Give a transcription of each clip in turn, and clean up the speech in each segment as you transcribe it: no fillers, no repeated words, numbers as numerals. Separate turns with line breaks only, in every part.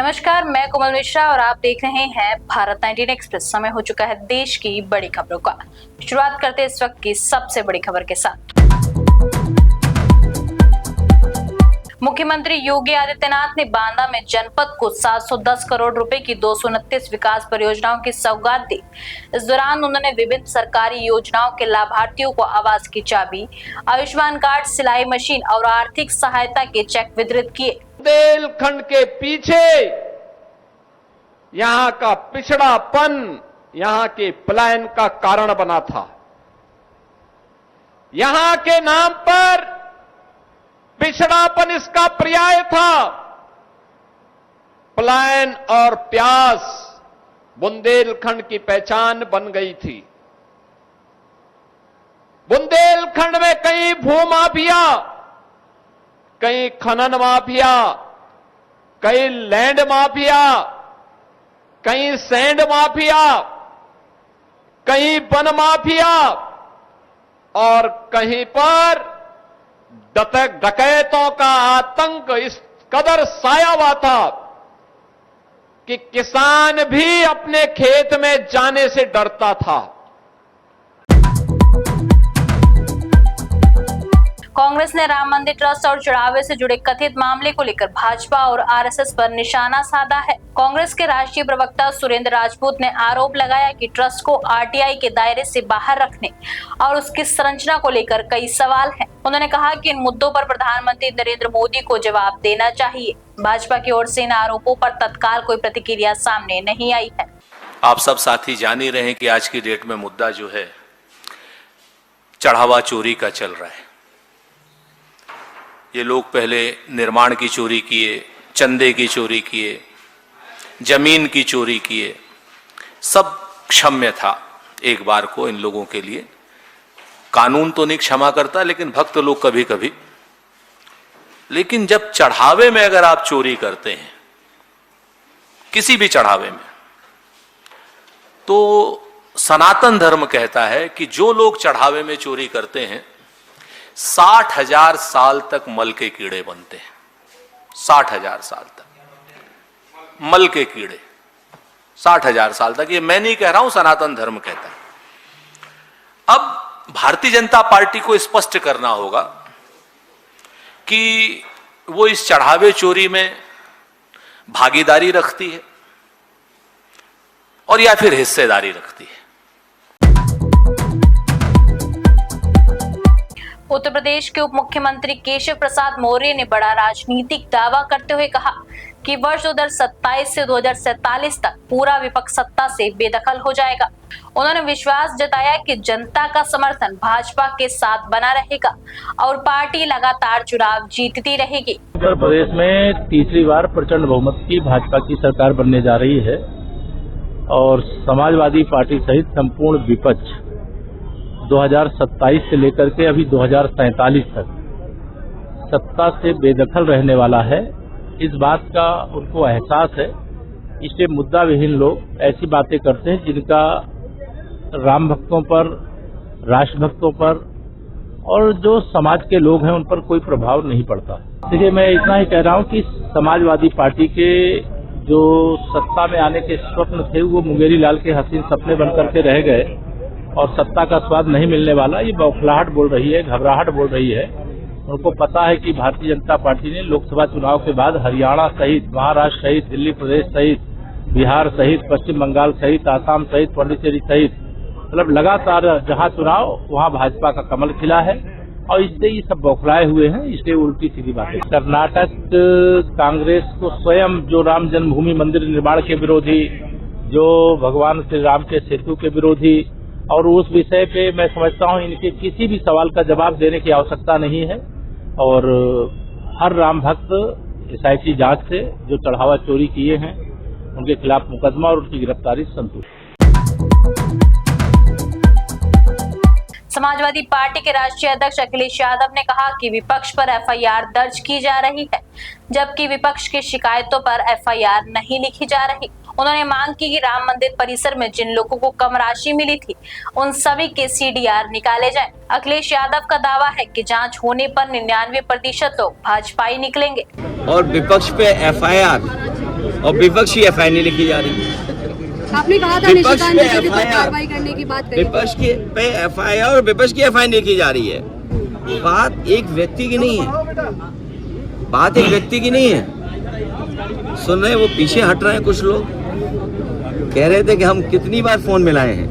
नमस्कार, मैं कोमल मिश्रा और आप देख रहे हैं भारत 19 एक्सप्रेस। समय हो चुका है देश की बड़ी खबरों का। शुरुआत करते हैं इस वक्त की सबसे बड़ी खबर के साथ। मुख्यमंत्री योगी आदित्यनाथ ने बांदा में जनपद को 710 करोड़ रुपए की 229 विकास परियोजनाओं की सौगात दी। इस दौरान उन्होंने विभिन्न सरकारी योजनाओं के लाभार्थियों को आवास की चाबी, आयुष्मान कार्ड, सिलाई मशीन और आर्थिक सहायता के चेक वितरित किए।
बुंदेलखंड के पीछे यहां का पिछड़ापन यहां के पलायन का कारण बना था। यहां के नाम पर पिछड़ापन इसका पर्याय था। पलायन और प्यास बुंदेलखंड की पहचान बन गई थी। बुंदेलखंड में कई भूमाफिया, कई खनन माफिया, कई लैंड माफिया, कई सैंड माफिया, कहीं वन माफिया और कहीं पर डकैतों का आतंक इस कदर साया हुआ था कि किसान भी अपने खेत में जाने से डरता था।
कांग्रेस ने राम मंदिर ट्रस्ट और चढ़ावे से जुड़े कथित मामले को लेकर भाजपा और आरएसएस पर निशाना साधा है। कांग्रेस के राष्ट्रीय प्रवक्ता सुरेंद्र राजपूत ने आरोप लगाया कि ट्रस्ट को आरटीआई के दायरे से बाहर रखने और उसकी संरचना को लेकर कई सवाल हैं। उन्होंने कहा कि इन मुद्दों पर प्रधानमंत्री नरेंद्र मोदी को जवाब देना चाहिए। भाजपा की ओर से इन आरोपों पर तत्काल कोई प्रतिक्रिया सामने नहीं आई है।
आप सब साथी जान ही रहे हैं कि आज की डेट में मुद्दा जो है चढ़ावा चोरी का चल रहा है। ये लोग पहले निर्माण की चोरी किए, चंदे की चोरी किए, जमीन की चोरी किए, सब क्षम्य था एक बार को इन लोगों के लिए। कानून तो नहीं क्षमा करता, लेकिन भक्त लोग कभी कभी। लेकिन जब चढ़ावे में अगर आप चोरी करते हैं, किसी भी चढ़ावे में, तो सनातन धर्म कहता है कि जो लोग चढ़ावे में चोरी करते हैं 60,000 साल तक मल के कीड़े बनते हैं। 60,000 साल तक मल के कीड़े, 60,000 साल तक। ये मैं नहीं कह रहा हूं, सनातन धर्म कहता है। अब भारतीय जनता पार्टी को स्पष्ट करना होगा कि वो इस चढ़ावे चोरी में भागीदारी रखती है और या फिर हिस्सेदारी रखती है।
उत्तर प्रदेश के उप मुख्यमंत्री केशव प्रसाद मौर्य ने बड़ा राजनीतिक दावा करते हुए कहा कि वर्ष 2027 से 2047 तक पूरा विपक्ष सत्ता से बेदखल हो जाएगा। उन्होंने विश्वास जताया कि जनता का समर्थन भाजपा के साथ बना रहेगा और पार्टी लगातार चुनाव जीतती रहेगी।
उत्तर प्रदेश में तीसरी बार प्रचंड बहुमत की भाजपा की सरकार बनने जा रही है और समाजवादी पार्टी सहित संपूर्ण विपक्ष 2027 से लेकर के अभी 2047 तक सत्ता से बेदखल रहने वाला है। इस बात का उनको एहसास है, इसलिए मुद्दा विहीन लोग ऐसी बातें करते हैं जिनका राम भक्तों पर, राष्ट्र भक्तों पर और जो समाज के लोग हैं उन पर कोई प्रभाव नहीं पड़ता। देखिए, मैं इतना ही कह रहा हूं कि समाजवादी पार्टी के जो सत्ता में आने के स्वप्न थे वो मुंगेरी लाल के हसीन सपने बनकर के रह गए और सत्ता का स्वाद नहीं मिलने वाला। ये बौखलाहट बोल रही है, घबराहट बोल रही है। उनको पता है कि भारतीय जनता पार्टी ने लोकसभा चुनाव के बाद हरियाणा सहित, महाराष्ट्र सहित, दिल्ली प्रदेश सहित, बिहार सहित, पश्चिम बंगाल सहित, आसाम सहित, पांडिचेरी सहित, मतलब लगातार जहां चुनाव वहां भाजपा का कमल खिला है और इससे ये सब बौखलाए हुए हैं। इसलिए उल्टी सीधी बातें। कर्नाटक कांग्रेस को स्वयं जो राम जन्मभूमि मंदिर निर्माण के विरोधी, जो भगवान श्री राम के सेतु के विरोधी, और उस विषय पे मैं समझता हूं इनके किसी भी सवाल का जवाब देने की आवश्यकता नहीं है और हर राम भक्त SIT जांच से जो चढ़ावा चोरी किए हैं उनके खिलाफ मुकदमा और उनकी गिरफ्तारी संतुष्ट।
समाजवादी पार्टी के राष्ट्रीय अध्यक्ष अखिलेश यादव ने कहा कि विपक्ष पर एफआईआर दर्ज की जा रही है, जबकि विपक्ष की शिकायतों पर एफआईआर नहीं लिखी जा रही। उन्होंने मांग की कि राम मंदिर परिसर में जिन लोगों को कम राशि मिली थी उन सभी के CDR निकाले जाएं। अखिलेश यादव का दावा है कि जांच होने पर 99% लोग भाजपाई निकलेंगे।
और विपक्ष पे एफआईआर और विपक्ष की एफआईआर नहीं लिखी जा रही।
आपने कहा था
विपक्ष
निशिकांत
पे
दुबे के ऊपर
FIR
कार्रवाई करने की बात कही।
विपक्ष के पे एफआईआर और विपक्ष की एफआईआर नहीं की जा रही है। बात एक व्यक्ति की नहीं है, बात एक व्यक्ति की नहीं है। सुन रहे, वो पीछे हट रहे हैं कुछ लोग, कह रहे थे कि हम कितनी बार फोन मिलाए हैं,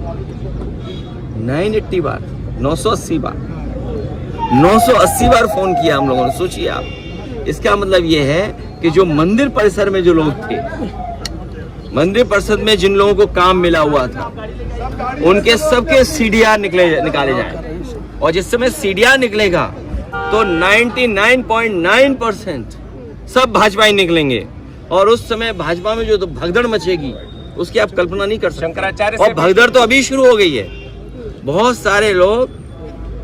980 बार, 980 बार, 980 बार फोन किया हम लोगों ने। सोचिए आप, इसका मतलब ये है कि जो मंदिर परिसर में जो लोग थे, मंदिर परिषद में जिन लोगों को काम मिला हुआ था, उनके सबके सीडीआर निकाले जाए, और जिस समय सीडीआर निकलेगा तो 99.9% सब भाजपा ही निकलेंगे, और उस समय भाजपा में जो तो भगदड़ मचेगी उसकी आप कल्पना नहीं कर सकते। और भगदड़ तो अभी शुरू हो गई है, बहुत सारे लोग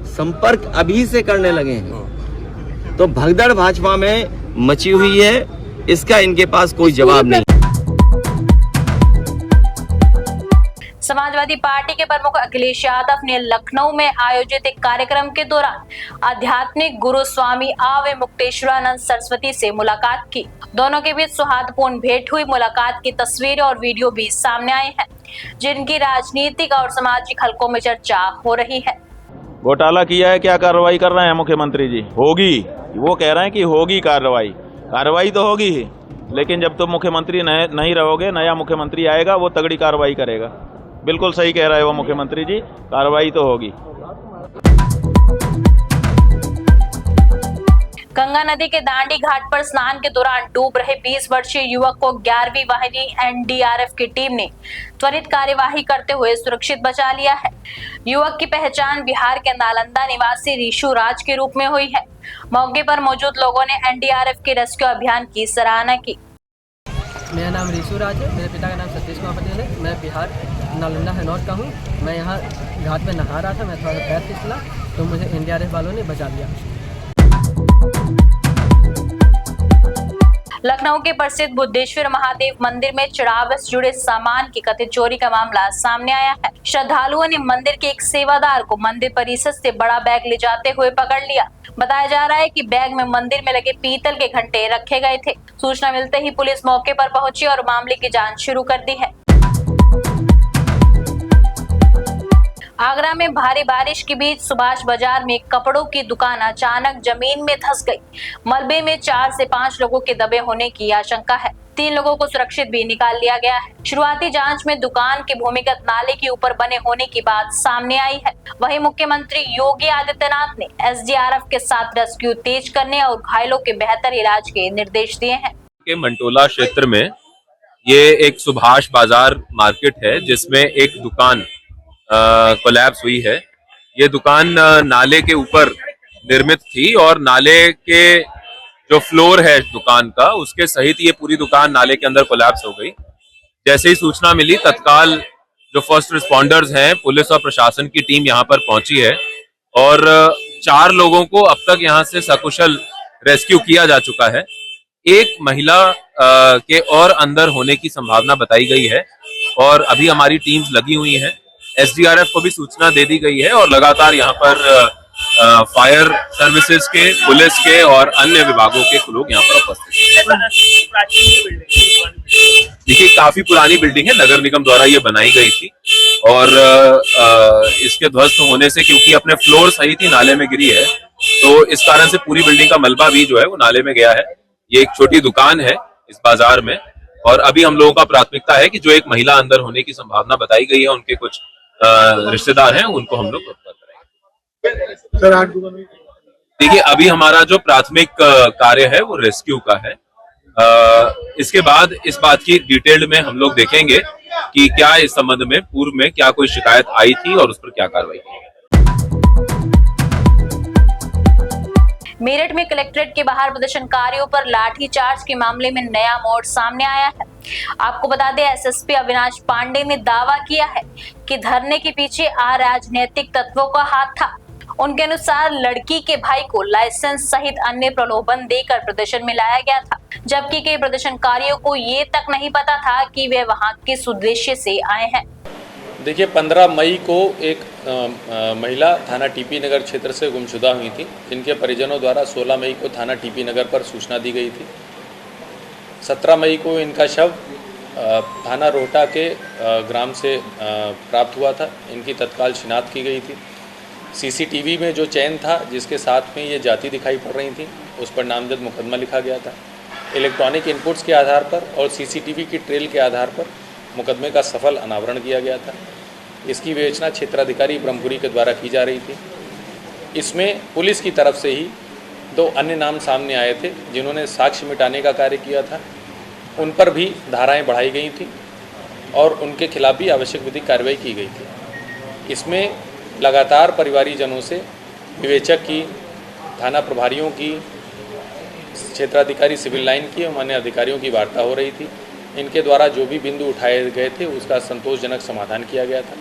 संपर्क अभी से करने लगे हैं, तो भगदड़ भाजपा में मची हुई है, इसका इनके पास कोई जवाब नहीं।
समाजवादी पार्टी के प्रमुख अखिलेश यादव ने लखनऊ में आयोजित एक कार्यक्रम के दौरान आध्यात्मिक गुरु स्वामी आवे मुक्तेश्वरानंद सरस्वती से मुलाकात की। दोनों के बीच सौहार्दपूर्ण भेंट हुई। मुलाकात की तस्वीरें और वीडियो भी सामने आए हैं, जिनकी राजनीतिक और सामाजिक हलकों में चर्चा हो रही है।
घोटाला किया है, क्या कार्रवाई कर रहे हैं मुख्यमंत्री जी? होगी, वो कह रहे हैं कि होगी कार्रवाई। कार्रवाई तो होगी ही, लेकिन जब तुम मुख्यमंत्री नहीं रहोगे, नया मुख्यमंत्री आएगा, वो तगड़ी कार्रवाई करेगा। बिल्कुल सही कह रहे हो मुख्यमंत्री जी, कार्रवाई तो होगी।
गंगा नदी के दांडी घाट पर स्नान के दौरान डूब रहे 20 वर्षीय युवक को 11वीं वाहिनी एनडीआरएफ की टीम ने त्वरित कार्यवाही करते हुए सुरक्षित बचा लिया है। युवक की पहचान बिहार के नालंदा निवासी ऋषु राज के रूप में हुई है। मौके पर मौजूद लोगों ने एनडीआरएफ के रेस्क्यू अभियान की सराहना की।
मेरा नाम ऋषु राज है, मेरे पिता का नाम सतीश कुमार पटेल है। मैं बिहार नालंदा हनौर का हूँ। मैं यहाँ घाट में नहा रहा था, मैं थोड़ा सा पैर फिसला तो मुझे एनडीआरएफ वालों ने बचा लिया।
लखनऊ के प्रसिद्ध बुद्धेश्वर महादेव मंदिर में चढ़ावे से जुड़े सामान की कथित चोरी का मामला सामने आया है। श्रद्धालुओं ने मंदिर के एक सेवादार को मंदिर परिसर से बड़ा बैग ले जाते हुए पकड़ लिया। बताया जा रहा है कि बैग में मंदिर में लगे पीतल के घंटे रखे गए थे। सूचना मिलते ही पुलिस मौके पर पहुंची और मामले की जांच शुरू कर दी है। आगरा में भारी बारिश के बीच सुभाष बाजार में कपड़ों की दुकान अचानक जमीन में धंस गई। मलबे में 4 से 5 लोगों के दबे होने की आशंका है। 3 लोगों को सुरक्षित भी निकाल लिया गया है। शुरुआती जांच में दुकान के भूमिगत नाले के ऊपर बने होने की बात सामने आई है। वहीं मुख्यमंत्री योगी आदित्यनाथ ने एसडीआरएफ के साथ रेस्क्यू तेज करने और घायलों के बेहतर इलाज के निर्देश दिए हैं।
मंटोला क्षेत्र में ये एक सुभाष बाजार मार्केट है, जिसमें एक दुकान कोलैप्स हुई है। ये दुकान नाले के ऊपर निर्मित थी और नाले के जो फ्लोर है दुकान का, उसके सहित ये पूरी दुकान नाले के अंदर कोलैप्स हो गई। जैसे ही सूचना मिली, तत्काल जो फर्स्ट रिस्पॉन्डर्स हैं, पुलिस और प्रशासन की टीम यहाँ पर पहुंची है और 4 लोगों को अब तक यहाँ से सकुशल रेस्क्यू किया जा चुका है। एक महिला के और अंदर होने की संभावना बताई गई है और अभी हमारी टीम्स लगी हुई हैं। एसडीआरएफ को भी सूचना दे दी गई है और लगातार यहाँ पर फायर सर्विसेज के, पुलिस के और अन्य विभागों के लोग यहाँ पर उपस्थित हैं। देखिए, काफी पुरानी बिल्डिंग है, नगर निगम द्वारा ये बनाई गई थी और इसके ध्वस्त होने से, क्योंकि अपने फ्लोर सहित ही नाले में गिरी है, तो इस कारण से पूरी बिल्डिंग का मलबा भी जो है वो नाले में गया है। ये एक छोटी दुकान है इस बाजार में और अभी हम लोगों का प्राथमिकता है कि जो एक महिला अंदर होने की संभावना बताई गई है, उनके कुछ रिश्तेदार हैं, उनको हम लोग कराएंगे। देखिए, अभी हमारा जो प्राथमिक कार्य है वो रेस्क्यू का है। इसके बाद इस बात की डिटेल्ड में हम लोग देखेंगे कि क्या इस संबंध में पूर्व में क्या कोई शिकायत आई थी और उस पर क्या कार्रवाई की।
मेरठ में कलेक्ट्रेट के बाहर प्रदर्शनकारियों पर लाठीचार्ज के मामले में नया मोड़ सामने आया है। आपको बता दें, एसएसपी अविनाश पांडे ने दावा किया है कि धरने के पीछे अराजनीतिक तत्वों का हाथ था। उनके अनुसार लड़की के भाई को लाइसेंस सहित अन्य प्रलोभन देकर प्रदर्शन में लाया गया था, जबकि कई प्रदर्शनकारियों को ये तक नहीं पता था कि वे वहां किस उद्देश्य से आए हैं।
देखिए, 15 मई को एक महिला थाना टीपी नगर क्षेत्र से गुमशुदा हुई थी, जिनके परिजनों द्वारा 16 मई को थाना टीपी नगर पर सूचना दी गई थी। 17 मई को इनका शव थाना रोहटा के ग्राम से प्राप्त हुआ था। इनकी तत्काल शिनाख्त की गई थी। सीसीटीवी में जो चैन था जिसके साथ में ये जाति दिखाई पड़ रही थी, उस पर नामजद मुकदमा लिखा गया था। इलेक्ट्रॉनिक इनपुट्स के आधार पर और सीसीटीवी की ट्रेल के आधार पर मुकदमे का सफल अनावरण किया गया था। इसकी विवेचना क्षेत्राधिकारी ब्रह्मपुरी के द्वारा की जा रही थी। इसमें पुलिस की तरफ से ही 2 अन्य नाम सामने आए थे जिन्होंने साक्ष्य मिटाने का कार्य किया था। उन पर भी धाराएं बढ़ाई गई थी और उनके खिलाफ भी आवश्यक विधिक कार्रवाई की गई थी। इसमें लगातार परिवारीजनों से विवेचक की, थाना प्रभारियों की, क्षेत्राधिकारी सिविल लाइन की और अन्य अधिकारियों की वार्ता हो रही थी। इनके द्वारा जो भी बिंदु उठाए गए थे उसका संतोषजनक समाधान किया गया था,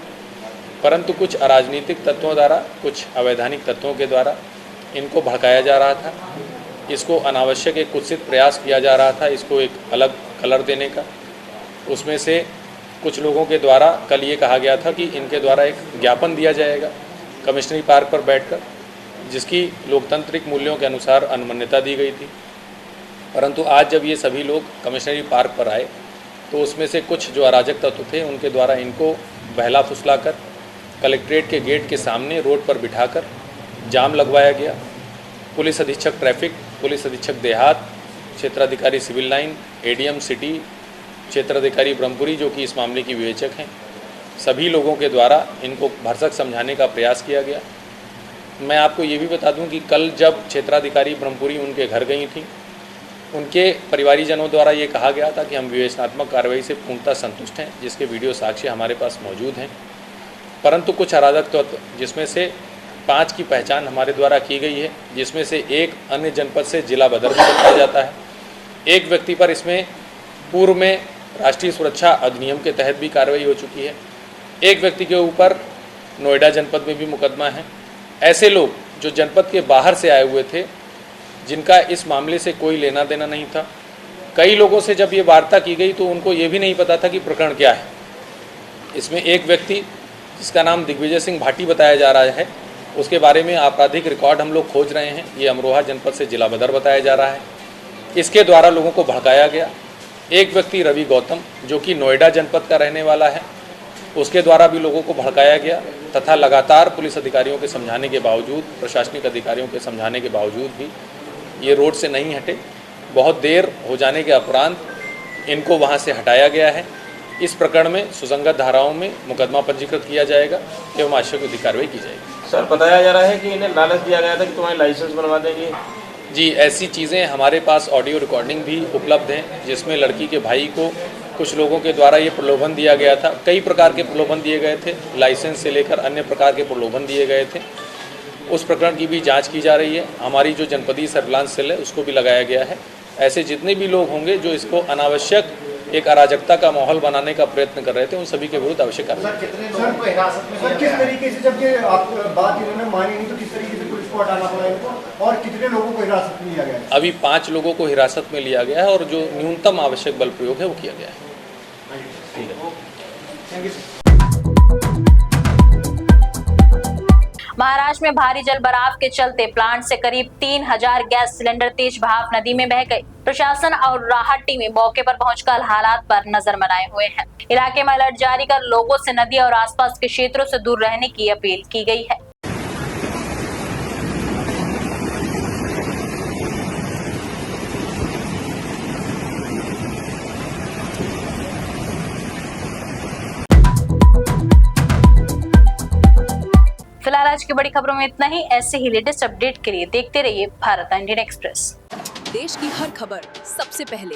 परंतु कुछ अराजनीतिक तत्वों द्वारा, कुछ अवैधानिक तत्वों के द्वारा इनको भड़काया जा रहा था। इसको अनावश्यक एक कुत्सित प्रयास किया जा रहा था, इसको एक अलग कलर देने का। उसमें से कुछ लोगों के द्वारा कल ये कहा गया था कि इनके द्वारा एक ज्ञापन दिया जाएगा कमिश्नरी पार्क पर बैठकर, जिसकी लोकतांत्रिक मूल्यों के अनुसार अनुमान्यता दी गई थी। परंतु आज जब ये सभी लोग कमिश्नरी पार्क पर आए तो उसमें से कुछ जो अराजक तत्व थे उनके द्वारा इनको बहला फुसलाकर कलेक्ट्रेट के गेट के सामने रोड पर बिठाकर जाम लगवाया गया। पुलिस अधीक्षक ट्रैफिक, पुलिस अधीक्षक देहात, क्षेत्राधिकारी सिविल लाइन, एडीएम सिटी, क्षेत्राधिकारी ब्रह्मपुरी जो कि इस मामले की विवेचक हैं, सभी लोगों के द्वारा इनको भरसक समझाने का प्रयास किया गया। मैं आपको ये भी बता दूं कि कल जब क्षेत्राधिकारी ब्रह्मपुरी उनके घर गई थी, उनके परिवारीजनों द्वारा ये कहा गया था कि हम विवेचनात्मक कार्रवाई से पूर्णतः संतुष्ट हैं, जिसके वीडियो साक्ष्य हमारे पास मौजूद हैं। परंतु कुछ अराजक तत्व, जिसमें से 5 की पहचान हमारे द्वारा की गई है, जिसमें से एक अन्य जनपद से जिला बदर भी बताया जाता है। एक व्यक्ति पर इसमें पूर्व में राष्ट्रीय सुरक्षा अधिनियम के तहत भी कार्रवाई हो चुकी है। एक व्यक्ति के ऊपर नोएडा जनपद में भी मुकदमा है। ऐसे लोग जो जनपद के बाहर से आए हुए थे, जिनका इस मामले से कोई लेना देना नहीं था। कई लोगों से जब ये वार्ता की गई तो उनको ये भी नहीं पता था कि प्रकरण क्या है। इसमें एक व्यक्ति जिसका नाम दिग्विजय सिंह भाटी बताया जा रहा है, उसके बारे में आपराधिक रिकॉर्ड हम लोग खोज रहे हैं। ये अमरोहा जनपद से जिला बदर बताया जा रहा है। इसके द्वारा लोगों को भड़काया गया। एक व्यक्ति रवि गौतम जो कि नोएडा जनपद का रहने वाला है, उसके द्वारा भी लोगों को भड़काया गया तथा लगातार पुलिस अधिकारियों के समझाने के बावजूद, प्रशासनिक अधिकारियों के समझाने के बावजूद भी ये रोड से नहीं हटे। बहुत देर हो जाने के उपरांत इनको वहाँ से हटाया गया है। इस प्रकरण में सुसंगत धाराओं में मुकदमा पंजीकृत किया जाएगा एवं आवश्यक विधिक कार्रवाई की जाएगी।
सर, बताया जा रहा है कि इन्हें लालच दिया गया था कि तुम्हारे लाइसेंस बनवा देंगे।
जी, ऐसी चीज़ें हमारे पास ऑडियो रिकॉर्डिंग भी उपलब्ध हैं, जिसमें लड़की के भाई को कुछ लोगों के द्वारा ये प्रलोभन दिया गया था। कई प्रकार के प्रलोभन दिए गए थे, लाइसेंस से लेकर अन्य प्रकार के प्रलोभन दिए गए थे। उस प्रकरण की भी जांच की जा रही है। हमारी जो जनपदीय सर्विलांस सेल है उसको भी लगाया गया है। ऐसे जितने भी लोग होंगे जो इसको अनावश्यक एक अराजकता का माहौल बनाने का प्रयत्न कर रहे थे, उन सभी के विरुद्ध आवश्यक कार्रवाई।
किस तरीके से, जब ये आप बात इन्होंने मानी नहीं तो किस तरीके से पुलिस को हटाना पड़ा इनको, और कितने लोगों को हिरासत में लिया गया है?
अभी 5 लोगों को हिरासत में लिया गया है और जो न्यूनतम आवश्यक बल प्रयोग है वो किया गया है।
महाराष्ट्र में भारी जल भराव के चलते प्लांट से करीब 3000 गैस सिलेंडर तेज बहाव नदी में बह गए। प्रशासन और राहत टीमें मौके पर पहुंचकर हालात पर नजर बनाए हुए हैं। इलाके में अलर्ट जारी कर लोगों से नदी और आसपास के क्षेत्रों से दूर रहने की अपील की गई है। फिलहाल आज की बड़ी खबरों में इतना ही। ऐसे ही लेटेस्ट अपडेट के लिए देखते रहिए भारत इंडियन एक्सप्रेस।
देश की हर खबर सबसे पहले